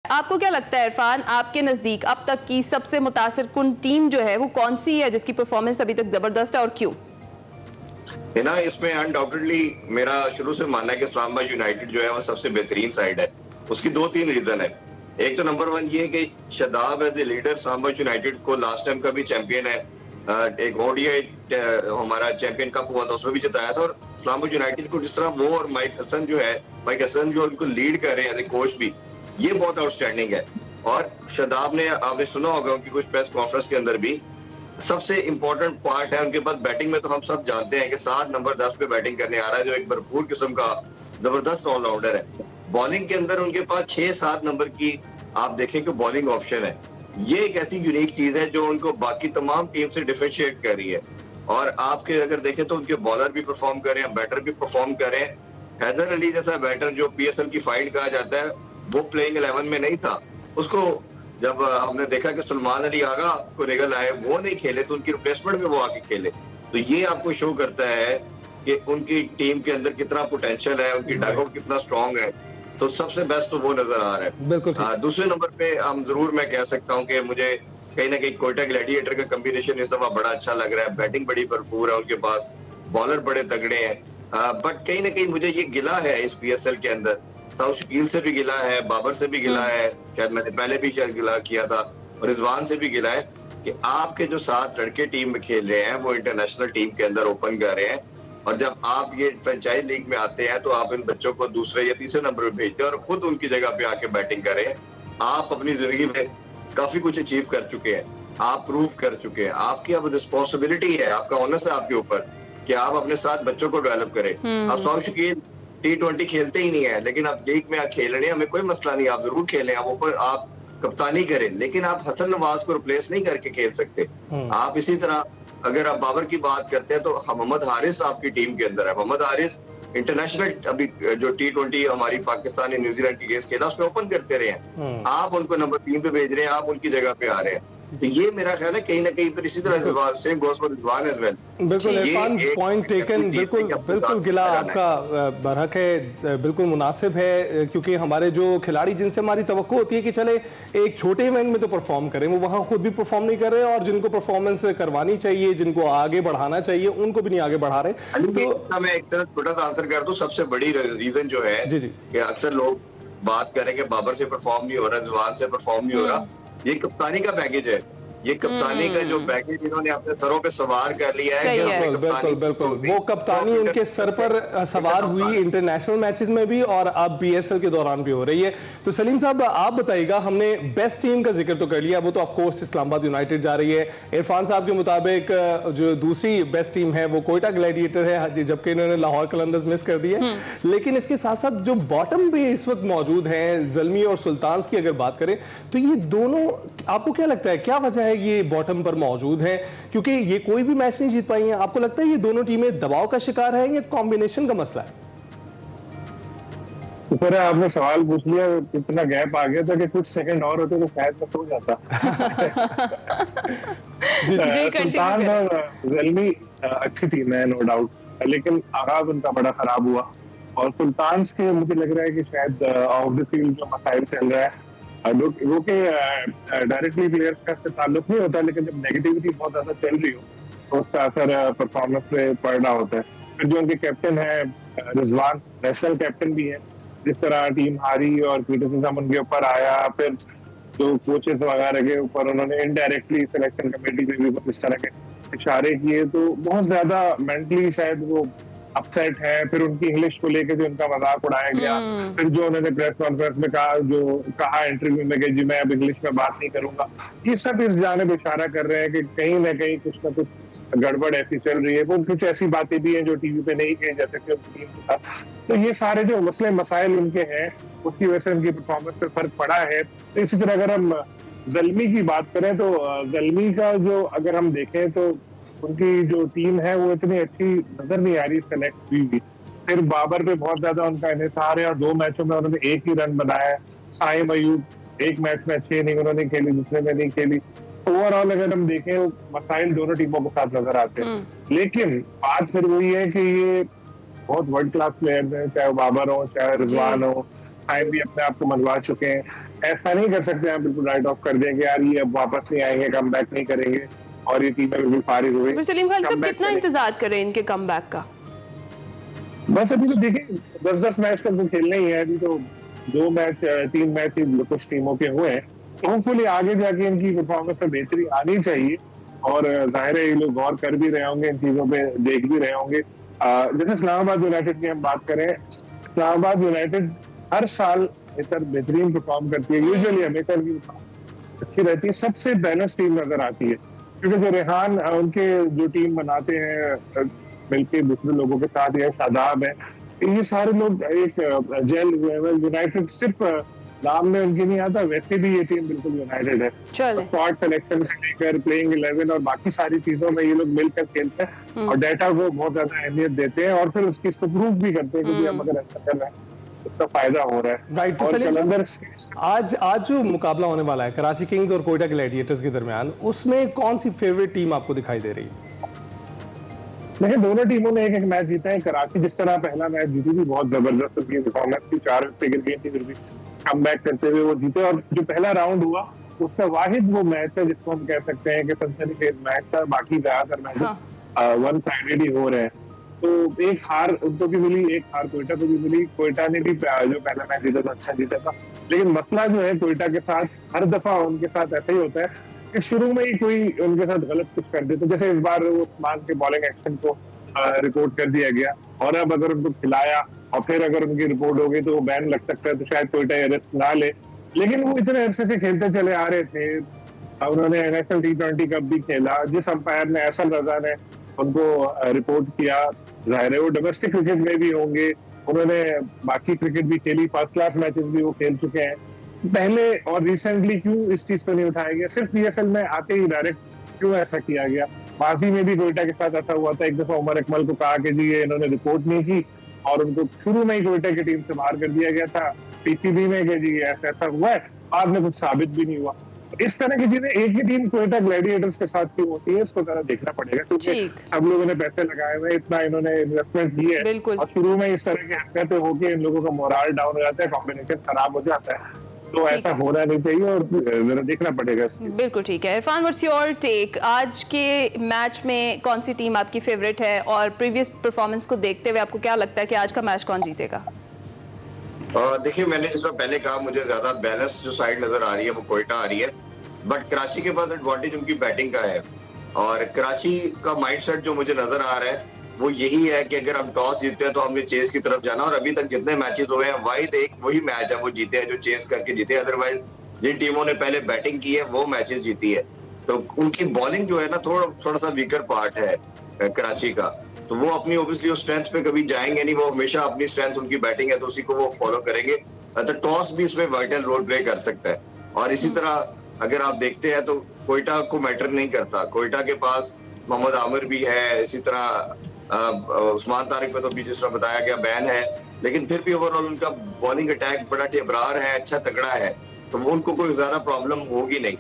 आपको क्या लगता है इरफान, आपके नजदीक अब तक की सबसे मुतासिर कुन टीम जो है वो कौन सी है जिसकी परफॉर्मेंस अभी तक जबरदस्त है और क्यों? ना इसमें अनडाउटेडली मेरा शुरू से मानना है कि इस्लामाबाद यूनाइटेड जो है वो सबसे बेहतरीन साइड है। उसकी दो तीन रीजन है। एक तो नंबर वन ये है कि Shadab as a leader Islamabad United को लास्ट टाइम का भी चैंपियन है, एक ओडीआई हमारा चैंपियन कप हुआ था उसमें भी जिताया था। और इस्लामाबाद यूनाइटेड को जिस तरह वो और माइक हसन जो उनको लीड कर रहे हैं एज ए कोच भी, ये बहुत आउटस्टैंडिंग है। और शादाब ने, आपने सुना होगा उनकी कुछ प्रेस कॉन्फ्रेंस के अंदर भी, सबसे इंपॉर्टेंट पार्ट है उनके पास बैटिंग में। तो हम सब जानते हैं कि 7 नंबर 10 पे बैटिंग करने आ रहा है, जो एक भरपूर किस्म का जबरदस्त ऑलराउंडर है। बॉलिंग के अंदर उनके पास 6-7 नंबर की आप देखें कि बॉलिंग ऑप्शन है। ये एक ऐसी यूनिक चीज है जो उनको बाकी तमाम टीम से डिफरेंशिएट कर रही है। और आपके अगर देखें तो उनके बॉलर भी परफॉर्म कर रहे हैं, बैटर भी परफॉर्म कर रहे हैं। हैदर अली जैसा बैटर जो पीएसएल की फाइट कहा जाता है, वो प्लेइंग 11 में नहीं था। उसको जब हमने देखा कि सलमान अली आगा को निकल आए, वो नहीं खेले, तो उनकी रिप्लेसमेंट में वो आके खेले। तो ये आपको शो करता है कि उनकी टीम के अंदर कितना पोटेंशियल है, उनकी डगआउट कितना स्ट्रांग है। तो सबसे बेस्ट तो वो नजर आ रहा है। बिल्कुल। दूसरे नंबर पे हम जरूर मैं कह सकता हूँ कि मुझे कहीं ना कहीं कोयटा ग्लैडिएटर का कॉम्बिनेशन इस दफा बड़ा अच्छा लग रहा है। बैटिंग बड़ी भरपूर है उनके पास, बॉलर बड़े तगड़े हैं। बट कहीं ना कहीं मुझे ये गिला है इस पीएसएल के अंदर, साउथ शकील से भी गिला है, बाबर से भी गिला है, शायद मैंने पहले भी शायद गिला किया था, और रिजवान से भी गिला है कि आपके जो 7 लड़के टीम में खेल रहे हैं वो इंटरनेशनल टीम के अंदर ओपन कर रहे हैं। और जब आप ये फ्रेंचाइज लीग में आते हैं तो आप इन बच्चों को दूसरे या तीसरे नंबर पे भेजते हैं और खुद उनकी जगह पे आके बैटिंग करें। आप अपनी जिंदगी में काफी कुछ अचीव कर चुके हैं, आप प्रूव कर चुके हैं। आपकी अब रिस्पॉन्सिबिलिटी है, आपका ऑनस है आपके ऊपर कि आप अपने साथ बच्चों को डेवलप करें। आप साउथ शकील T20 खेलते ही नहीं है, लेकिन आप लीग में खेल रहे हैं, हमें कोई मसला नहीं, आप जरूर खेलें, आप कप्तानी करें, लेकिन आप हसन नवाज को रिप्लेस नहीं करके खेल सकते। आप इसी तरह अगर आप बाबर की बात करते हैं तो मोहम्मद हारिस आपकी टीम के अंदर है। मोहम्मद हारिस इंटरनेशनल अभी जो T20 हमारी पाकिस्तान या न्यूजीलैंड की गेस खेला उसमें ओपन करते रहे हैं, आप उनको नंबर 3 पे भेज रहे हैं, आप उनकी जगह पे आ रहे हैं। तो ये मेरा ख्याल है कहीं ना कहीं पर इसी तरह same goes for Rizwan as well. बिल्कुल इरफान, पॉइंट टेकन, बिल्कुल गिला आपका बरहक है, बिल्कुल मुनासिब है, क्योंकि हमारे जो खिलाड़ी जिनसे हमारी तवक्को होती है कि चले एक छोटे इवेंट में तो परफॉर्म करें, वो वहाँ खुद भी परफॉर्म नहीं कर रहे, और जिनको परफॉर्मेंस करवानी चाहिए, जिनको आगे बढ़ाना चाहिए, उनको भी नहीं आगे बढ़ा रहे। तो मैं एक तरह छोटा सा आंसर कर दूं, सबसे बड़ी रीजन जो है कि अक्सर लोग बात करें कि बाबर से परफॉर्म नहीं हो रहा, रिजवान से परफॉर्म नहीं हो रहा, ये कप्तानी का पैकेज है। ये कप्तानी का जो पैकेज इन्होंने अपने सरों पे सवार कर लिया है। बिल्कुल वो कप्तानी उनके सर पर सवार हुई इंटरनेशनल मैचेस में भी, और अब बीएसएल के दौरान भी हो रही है। तो सलीम साहब आप बताइएगा, हमने बेस्ट टीम का जिक्र तो कर लिया, वो तो ऑफ कोर्स इस्लामाबाद यूनाइटेड जा रही है। इरफान साहब के मुताबिक जो दूसरी बेस्ट टीम है वो कोयटा ग्लैडिएटर है, जबकि इन्होंने लाहौर कलंदर्स मिस कर दी है। लेकिन इसके साथ साथ जो बॉटम पे इस वक्त मौजूद है, ज़ल्मी और सुल्तान की अगर बात करें, तो ये दोनों, आपको क्या लगता है क्या वजह है ये बॉटम पर मौजूद है? क्योंकि ये कोई भी मैच नहीं जीत पाई हैं। आपको लगता है ये दोनों टीमें दबाव का शिकार है या कॉम्बिनेशन का मसला है? तो फिर आपने सवाल पूछ लिया, इतना गैप आ गया था कि कुछ सेकंड और होते तो शायद मैं सो जाता। सुल्तान और ज़ल्मी अच्छी टीम है नो डाउट, लेकिन आगाज उनका बड़ा खराब हुआ। और सुल्तान के मुझे लग रहा है कि शायद ऑफ द फील्ड जो मसाइल चल रहा है, वो के डायरेक्टली प्लेयर्स का ताल्लुक नहीं होता, लेकिन जब नेगेटिविटी बहुत ज्यादा चल रही हो तो उसका असर परफॉर्मेंस पे पड़ रहा होता है। फिर जो उनके कैप्टन है रिजवान, नेशनल कैप्टन भी है, जिस तरह टीम हारी और क्रिटिसिज्म उनके ऊपर आया, फिर जो कोचेस वगैरह के ऊपर उन्होंने इनडायरेक्टली सिलेक्शन कमेटी में भी इस तरह के इशारे किए, तो बहुत ज्यादा मेंटली शायद वो अपसेट है। फिर उनकी इंग्लिश को लेकर जो उनका मजाक उड़ाया गया, फिर जो उन्होंने प्रेस कॉन्फ्रेंस में कहा इंटरव्यू में कि जी मैं अब इंग्लिश में बात नहीं करूंगा, ये सब इस जानिब इशारा कर रहे हैं कि कहीं ना कहीं कुछ ना कुछ गड़बड़ ऐसी चल रही है। वो कुछ ऐसी बातें भी हैं जो टीवी पे नहीं कही जा सकती उनकी टीम के साथ। तो ये सारे जो मसले मसाइल उनके हैं, उसकी वजह से उनकी परफॉर्मेंस पे फर्क पड़ा है। तो इसी तरह अगर हम ज़ल्मी की बात करें तो ज़ल्मी का जो अगर हम देखें तो उनकी जो टीम है वो इतनी अच्छी नजर नहीं आ रही सेलेक्ट हुई भी। फिर बाबर पे बहुत ज्यादा उनका इन्हिसार है, और 2 मैचों में उन्होंने 1 ही रन बनाया है। साइम अयूब एक मैच में अच्छी इनिंग उन्होंने खेली, दूसरे में नहीं खेली। ओवरऑल अगर हम देखें मसाइल दोनों टीमों के साथ नजर आते हैं। लेकिन बात फिर वही है कि ये बहुत वर्ल्ड क्लास प्लेयर्स हैं, चाहे वो बाबर हो चाहे रिजवान हो, साइम भी अपने आप को मनवा चुके हैं। ऐसा नहीं कर सकते हैं, बिल्कुल राइट ऑफ कर देंगे यार ये अब वापस नहीं आएंगे, कम बैक नहीं करेंगे और ये टीमें बिल्कुल फारिग हो गई। फिर सलीम खान साहब comeback कितना करेंगे। इंतजार करें इनके कमबैक का? बस अभी तो देखिए 10-10 मैच तक तो खेलने ही है, अभी तो 2 मैच 3 मैच ही कुछ टीमों के हुए हैं, तो होपफुली आगे जाके इनकी परफॉर्मेंस में बेहतरी आनी चाहिए और जाहिर है ये लोग गौर कर भी रहे होंगे इन चीजों पे, देख भी रहे होंगे। जैसे इस्लामाबाद यूनाइटेड की हम बात करें, इस्लामाबाद यूनाइटेड हर साल इधर बेहतरीन परफॉर्म करती है, यूजुअली हमेशा की अच्छी रहती है, सबसे बैलेंस टीम नजर आती है, क्योंकि जो रेहान उनके जो टीम बनाते हैं मिलके दूसरे लोगों के साथ, या शादाब है, ये सारे लोग एक जेल हुए हैं। यूनाइटेड सिर्फ नाम में उनकी नहीं आता, वैसे भी ये टीम बिल्कुल यूनाइटेड है। चले स्क्वाड सिलेक्शन से लेकर प्लेइंग 11 और बाकी सारी चीजों में ये लोग मिलकर खेलते हैं और डाटा को बहुत ज्यादा अहमियत देते हैं और फिर इसको प्रूव भी करते हैं कि हम अगर ऐसा कर रहे हैं उसका फायदा हो रहा है। राइट, तो और सलीम कलंदर आज जो मुकाबला होने वाला है कराची किंग्स और कोयटा ग्लैडिएटर्स के दरमियान, उसमें कौन सी फेवरेट टीम आपको दिखाई दे रही है? देखिए दोनों टीमों ने एक मैच जीता है। कराची जिस तरह पहला मैच जीती थी, बहुत जबरदस्त उनकी परफॉर्मेंस थी, 4 विकेट गिर गई थी, फिर भी कमबैक करते हुए वो जीते और जो पहला राउंड हुआ उसका वाहिद वो मैच है जिसको हम कह सकते हैं कि सनसनीखेज मैच था। बाकी ज्यादातर मैच वन साइडेड ही हो रहे हैं, तो एक हार उनको भी मिली, एक हार कोयटा को भी मिली। कोयटा ने भी जो पहला मैच जीता था अच्छा जीता था, लेकिन मसला जो है कोयटा के साथ, हर दफा उनके साथ ऐसा ही होता है कि शुरू में ही कोई उनके साथ गलत कुछ कर दे, तो जैसे इस बार वो उस्मान के बॉलिंग एक्शन को रिपोर्ट कर दिया गया और अब अगर उनको खिलाया और फिर अगर उनकी रिपोर्ट हो गई तो वो बैन लग सकता है, तो शायद कोयटा अरेस्ट ना ले। लेकिन वो इतने अरसे से खेलते चले आ रहे थे, उन्होंने नेशनल T20 कप भी खेला, जिस अंपायर ने एहसन रजा ने उनको रिपोर्ट किया, जाहिर है वो डोमेस्टिक क्रिकेट में भी होंगे, उन्होंने बाकी क्रिकेट भी खेली, फर्स्ट क्लास मैचेस भी वो खेल चुके हैं पहले। और रिसेंटली क्यों इस चीज को नहीं उठाया गया, सिर्फ PSL में आते ही डायरेक्ट क्यों ऐसा किया गया? माजी में भी कोयटा के साथ ऐसा हुआ था, एक दफा उमर अकमल को कहा कि जी ये इन्होंने रिपोर्ट नहीं की और उनको शुरू में ही कोयटा की टीम से बाहर कर दिया गया था PCB में कि जी ऐसा हुआ है, बाद में कुछ साबित भी नहीं हुआ। इस तरह की चीजें एक ही टीम कोयटा ग्लैडिएटर्स के साथ क्यों होती है, इसको जरा देखना पड़ेगा, क्योंकि सब लोगों ने पैसे लगाए हुए, इतना इन्होंने इन्वेस्टमेंट की है और शुरू में इस तरह की हरकतें होकर इन लोगों का मोराल डाउन हो जाता है, कॉम्बिनेशन खराब हो जाता है, तो ऐसा होना नहीं चाहिए और जरा देखना पड़ेगा। बिल्कुल ठीक है। Irfan, what's your take? आज के मैच में कौन सी टीम आपकी फेवरेट है और प्रीवियस परफॉर्मेंस को देखते हुए आपको क्या लगता है कि आज का मैच कौन जीतेगा? देखिए मैंने जिस तरह पहले कहा, मुझे ज्यादा बैलेंस जो साइड नजर आ रही है वो कोयटा आ रही है, बट कराची के पास एडवांटेज उनकी बैटिंग का है और कराची का माइंडसेट जो मुझे नजर आ रहा है वो यही है कि अगर हम टॉस जीतते हैं तो हमने चेस की तरफ जाना, और अभी तक जितने मैचेस हुए हैं वाहिद एक वही मैच है वो जीते हैं जो चेस करके जीते, अदरवाइज जिन टीमों ने पहले बैटिंग की है वो मैचेस जीती है। तो उनकी बॉलिंग जो है ना थोड़ा सा वीकर पार्ट है कराची का, तो वो अपनी ऑब्वियसली उस स्ट्रेंथ पे कभी जाएंगे नहीं, वो हमेशा अपनी स्ट्रेंथ उनकी बैटिंग है तो उसी को वो फॉलो करेंगे। तो टॉस भी इसमें वाइटल रोल प्ले कर सकता है। और इसी तरह अगर आप देखते हैं तो कोयटा को मैटर नहीं करता, कोयटा के पास मोहम्मद आमिर भी है, इसी तरह उस्मान तारिक पे तो भी जिस तरह बताया गया बैन है, लेकिन फिर भी ओवरऑल उनका बॉलिंग अटैक बड़ा टेबरार है, अच्छा तगड़ा है, तो वो उनको कोई ज्यादा प्रॉब्लम होगी नहीं।